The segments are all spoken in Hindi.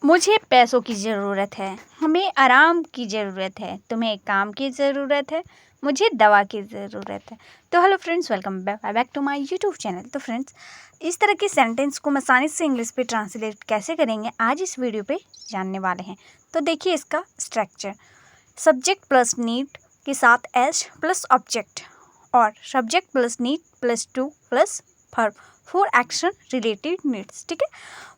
मुझे पैसों की ज़रूरत है, हमें आराम की ज़रूरत है, तुम्हें काम की ज़रूरत है, मुझे दवा की ज़रूरत है। तो hello friends, welcome back to my YouTube channel. तो फ्रेंड्स, इस तरह के सेंटेंस को हम आसानी से इंग्लिश पे ट्रांसलेट कैसे करेंगे आज इस वीडियो पे जानने वाले हैं। तो देखिए इसका स्ट्रक्चर, सब्जेक्ट प्लस नीड के साथ एस प्लस ऑब्जेक्ट और subject plus need plus two plus verb for action related needs. ठीक है,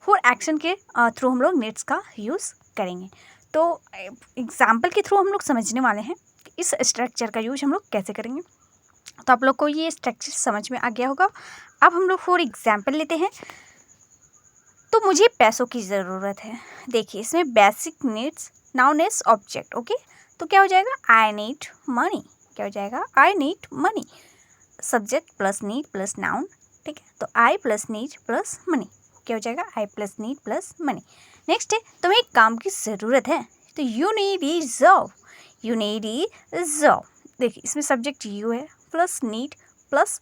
फॉर एक्शन के थ्रू हम लोग नीड्स का यूज़ करेंगे। तो एग्जाम्पल के थ्रू हम लोग समझने वाले हैं कि इस स्ट्रक्चर का यूज हम लोग कैसे करेंगे। तो आप लोग को ये स्ट्रक्चर समझ में आ गया होगा। अब हम लोग फॉर एग्जाम्पल लेते हैं। तो मुझे पैसों की ज़रूरत है। देखिए इसमें basic needs noun as object. Okay, तो क्या हो जाएगा, आई नीड मनी। क्या हो जाएगा, I need money. Subject plus need plus noun. ठीक है, तो I plus need plus money क्या हो जाएगा, I plus need plus money. Next है, तुम्हें एक काम की ज़रूरत है, तो you need a job. You need a job. देखिए इसमें सब्जेक्ट यू है प्लस नीड प्लस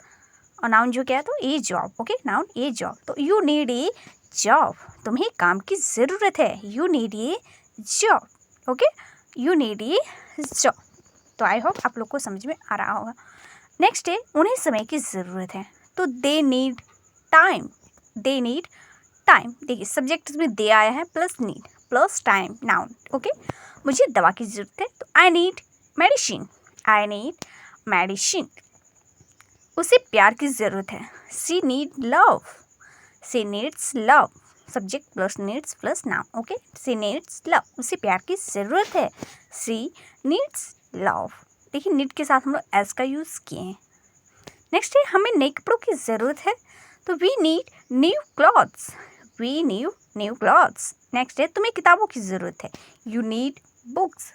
और नाउन जो क्या है, तो a job. Okay, noun a job, तो यू नीड ए जॉब। तुम्हें काम की ज़रूरत है, you need a job. Okay, you need a job. तो आई होप आप लोग को समझ में आ रहा होगा। नेक्स्ट है, उन्हें समय की ज़रूरत है, तो they need time. They need time. देखिए सब्जेक्ट में दे आया है plus need plus time noun. Okay, मुझे दवा की ज़रूरत है, तो I need medicine. I need medicine. उसे प्यार की ज़रूरत है, she need love. She needs love. Subject plus needs plus noun. Okay, she needs love. उसे प्यार की ज़रूरत है, सी नीड्स लव। देखिए नीड के साथ हम लोग एस का यूज़ किए हैं। नेक्स्ट है, हमें नए कपड़ों की ज़रूरत है, तो we need new clothes. We new clothes. Next है, तुम्हें किताबों की ज़रूरत है, यू नीड बुक्स।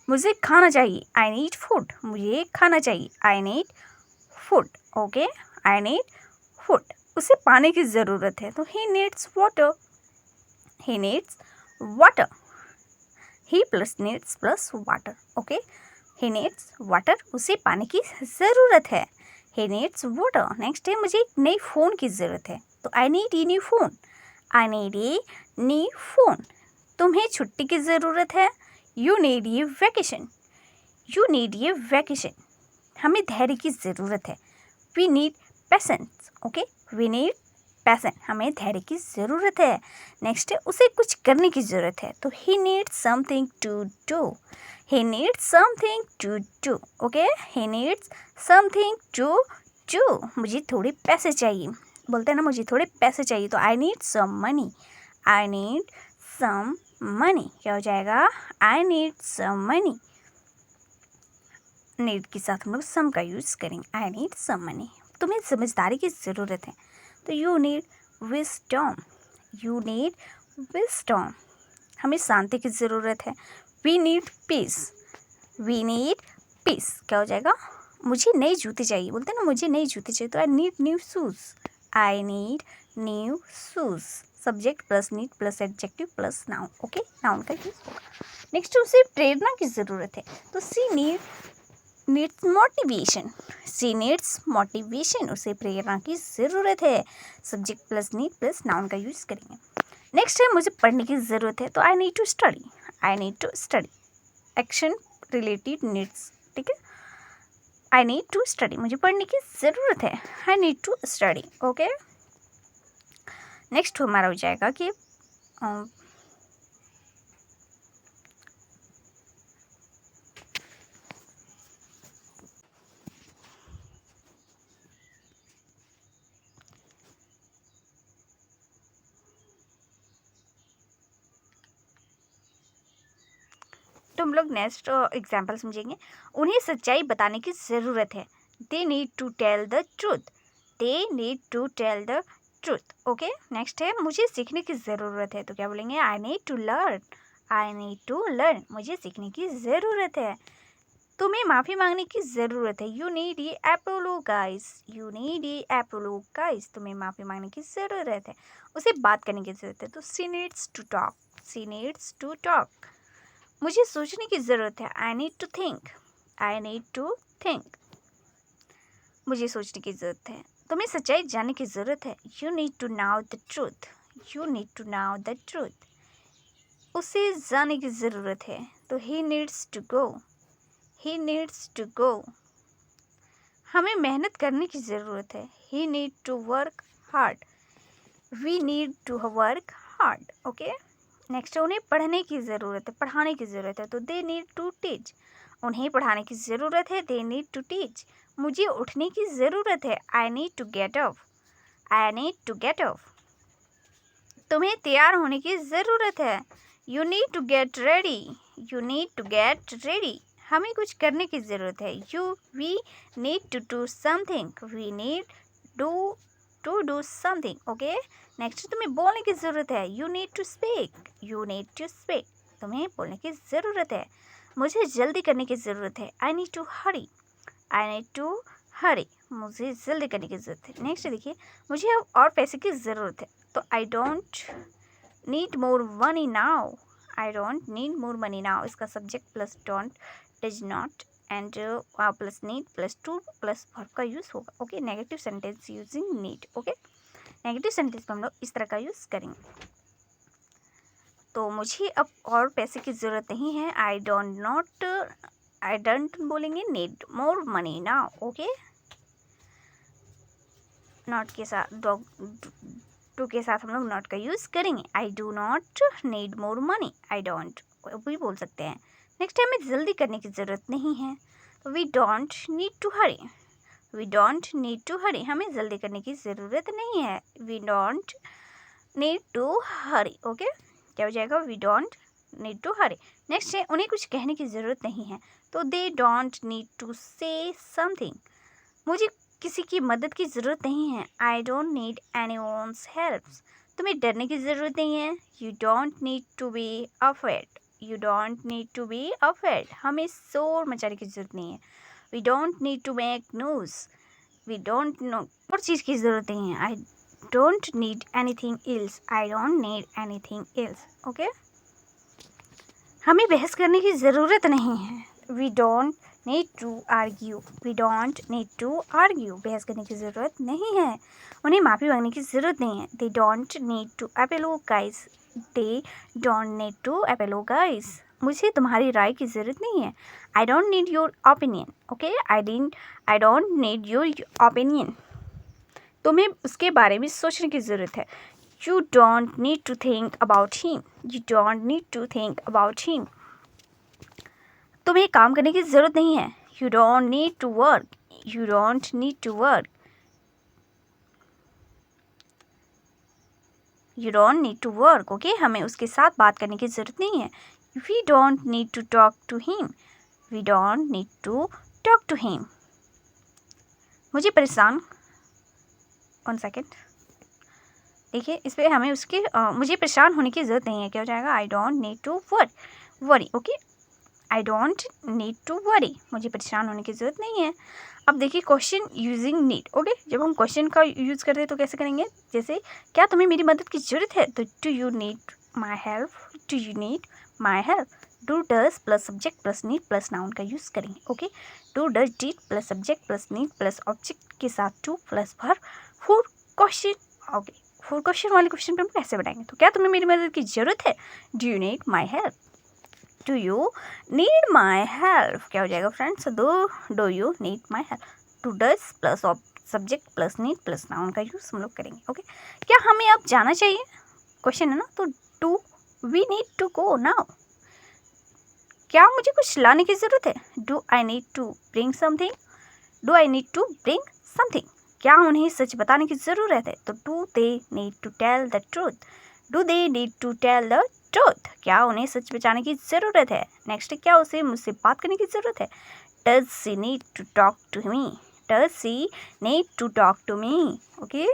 मुझे खाना चाहिए, आई नीड फूड। मुझे खाना चाहिए, I need food. Okay, I need food. उसे पानी की ज़रूरत है, तो he needs water. He needs water. He plus needs plus water. Okay, he needs water. उसे पानी की ज़रूरत है, ही नीड्स वाटर। नेक्स्ट है, मुझे एक नई फ़ोन की ज़रूरत है, तो I need a new phone. I need a new phone. तुम्हें छुट्टी की ज़रूरत है, you need a vacation. You need a vacation. हमें धैर्य की ज़रूरत है, we need patience. Okay, we need patience. हमें धैर्य की ज़रूरत है। नेक्स्ट है, उसे कुछ करने की ज़रूरत है, तो he needs something to do. He needs something to do. Okay, he needs something to do. मुझे थोड़े पैसे चाहिए, बोलते हैं ना मुझे थोड़े पैसे चाहिए, तो I need some money. I need some money. क्या हो जाएगा, I need some money. Need के साथ हम लोग सम का यूज़ करेंगे, आई नीड सम मनी। तुम्हें समझदारी की ज़रूरत है, तो you need wisdom. You need wisdom. हमें शांति की ज़रूरत है, we need peace. We need peace. क्या हो जाएगा, मुझे नए जूते चाहिए, बोलते हैं ना मुझे नए जूते चाहिए, तो I need new shoes. I need new shoes. Subject plus need plus adjective plus noun. Okay, noun का यूज़ होगा। नेक्स्ट उसे प्रेरणा की ज़रूरत है, तो she needs motivation. She needs motivation. उसे प्रेरणा की ज़रूरत है, subject plus need plus noun का यूज़ करेंगे। नेक्स्ट है, मुझे पढ़ने की ज़रूरत है, तो I need to study. I need to study. Action related needs. ठीक है, आई नीड टू स्टडी। मुझे पढ़ने की ज़रूरत है, I need to study. Okay, next हमारा हो जाएगा कि तो हम लोग नेक्स्ट एग्जाम्पल समझेंगे। उन्हें सच्चाई बताने की ज़रूरत है, they need to tell the truth. They need to tell the truth. Okay, next है, मुझे सीखने की ज़रूरत है, तो क्या बोलेंगे, I need to learn. I need to learn. मुझे सीखने की ज़रूरत है। तुम्हें माफ़ी मांगने की ज़रूरत है, you need a apologise. You need a apologise. तुम्हें माफ़ी मांगने की ज़रूरत है, उसे बात करने की ज़रूरत है, तो she needs to talk. She needs to talk. मुझे सोचने की ज़रूरत है, I need to think. I need to think. मुझे सोचने की ज़रूरत है। तुम्हें सच्चाई जानने की ज़रूरत है, you need to know the truth. You need to know the truth. उसे जाने की ज़रूरत है, तो he needs to go, he needs to go। हमें मेहनत करने की ज़रूरत है, he need to work hard, we need to work hard, okay. Next, उन्हें पढ़ने की ज़रूरत है, पढ़ाने की ज़रूरत है, तो they need to teach, उन्हें पढ़ाने की ज़रूरत है, they need to teach। मुझे उठने की ज़रूरत है, I need to get up, I need to get up। तुम्हें तैयार होने की ज़रूरत है, you need to get ready, you need to get ready। हमें कुछ करने की ज़रूरत है, we need to do something, we need to do something, okay। Next, तुम्हें बोलने की ज़रूरत है, you need to speak, you need to speak। तुम्हें बोलने की ज़रूरत है। मुझे जल्दी करने की ज़रूरत है, I need to hurry, I need to hurry। मुझे जल्दी करने की ज़रूरत है। नेक्स्ट देखिए, मुझे अब और पैसे की ज़रूरत है, तो I don't need more money now, I don't need more money now। इसका subject plus don't, does not and plus need plus two plus verb का यूज़ होगा, okay. Negative sentence using need, okay. Negative sentence को हम लोग इस तरह का यूज़ करेंगे। तो मुझे अब और पैसे की ज़रूरत नहीं है, आई डोंट बोलेंगे, need more money now, okay. Not के साथ टू के साथ हम लोग नॉट का यूज़ करेंगे। I do not need more money, I don't भी बोल सकते हैं। नेक्स्ट, हमें जल्दी करने की ज़रूरत नहीं है, तो we don't need to hurry, we don't need to hurry. हमें जल्दी करने की ज़रूरत नहीं है, we don't need to hurry, okay. क्या हो जाएगा, we don't need to hurry. Next है, उन्हें कुछ कहने की ज़रूरत नहीं है, तो they don't need to say something. मुझे किसी की मदद की ज़रूरत नहीं है, I don't need anyone's help. तुम्हें डरने की ज़रूरत नहीं है, you don't need to be afraid, you don't need to be afraid. हमें शोर मचाने की ज़रूरत नहीं है, we don't need to make news, we don't know. और चीज़ की ज़रूरत नहीं है, I don't need anything else, I don't need anything else, okay. हमें बहस करने की ज़रूरत नहीं है, we don't need to argue, we don't need to argue. बहस करने की ज़रूरत नहीं है। उन्हें माफ़ी मांगने की ज़रूरत नहीं है, they don't need to apologise, they don't need to apologise. मुझे तुम्हारी राय की ज़रूरत नहीं है, I don't need your opinion, okay. I don't need your opinion. तुम्हें उसके बारे में सोचने की ज़रूरत है, you don't need to think about him, you don't need to think about him. तुम्हें काम करने की ज़रूरत नहीं है, you don't need to work, you don't need to work, you don't need to work, okay. हमें उसके साथ बात करने की ज़रूरत नहीं है, we don't need to talk to him, we don't need to talk to him. मुझे परेशान, 1 सेकेंड देखिए, इस पर हमें उसके मुझे परेशान होने की ज़रूरत नहीं है। क्या हो जाएगा, I don't need to worry, okay. I don't need to worry, मुझे परेशान होने की ज़रूरत नहीं है। अब देखिए, क्वेश्चन यूजिंग नीड, ओके। जब हम क्वेश्चन का यूज़ करते हैं तो कैसे करेंगे, जैसे क्या तुम्हें मेरी मदद की ज़रूरत है, तो do you need my help, do you need my help. Do does plus subject plus need plus noun का यूज़ करेंगे, okay. Do does did plus subject plus need plus object के साथ two plus verb, for question, okay. For question वाले क्वेश्चन पे हम कैसे बनाएंगे, तो क्या तुम्हें मेरी मदद की ज़रूरत है, do you need my help, do you need my help. क्या हो जाएगा friends, do you need my help. Do does plus subject plus need plus noun का यूज़ हम लोग करेंगे, ओके। क्या हमें अब जाना चाहिए, क्वेश्चन है ना, तो do we need to go now. क्या मुझे कुछ लाने की ज़रूरत है, do I need to bring something, do I need to bring something. क्या उन्हें सच बताने की ज़रूरत है, तो do they need to tell the truth, do they need to tell the truth. क्या उन्हें सच बताने की ज़रूरत है। नेक्स्ट, क्या उसे मुझसे बात करने की ज़रूरत है, does she need to talk to me, does she need to talk to me, okay.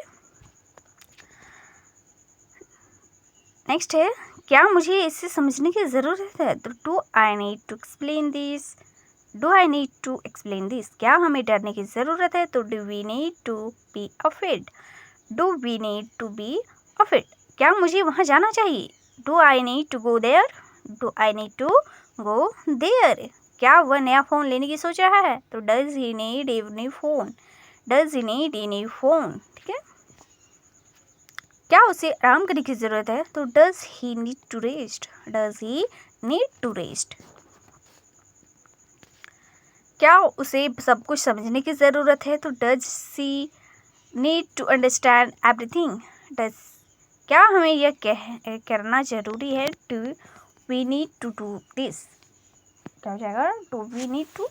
Next है, क्या मुझे इसे समझने की ज़रूरत है, तो do I need to explain this, do I need to explain this. क्या हमें डरने की ज़रूरत है, तो do we need to be afraid, do we need to be afraid. क्या मुझे वहाँ जाना चाहिए, do I need to go there, do I need to go there. क्या वह नया फ़ोन लेने की सोच रहा है, तो does he need a new phone, does he need a new phone, ठीक है। क्या उसे आराम करने की ज़रूरत है? तो does he need to rest? Does he need to rest? क्या उसे सब कुछ समझने की ज़रूरत है? तो does she need to understand everything? Does क्या हमें यह करना ज़रूरी है? Do we need to do this? क्या हो जाएगा? Do we need to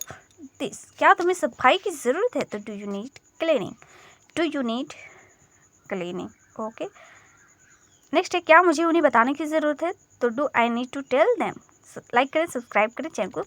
this? क्या तुम्हें सफाई की ज़रूरत है? तो do you need cleaning? Do you need cleaning? Okay. Next है, क्या मुझे उन्हें बताने की ज़रूरत है? तो do I need to tell them? Like करें, सब्सक्राइब करें चैनल को।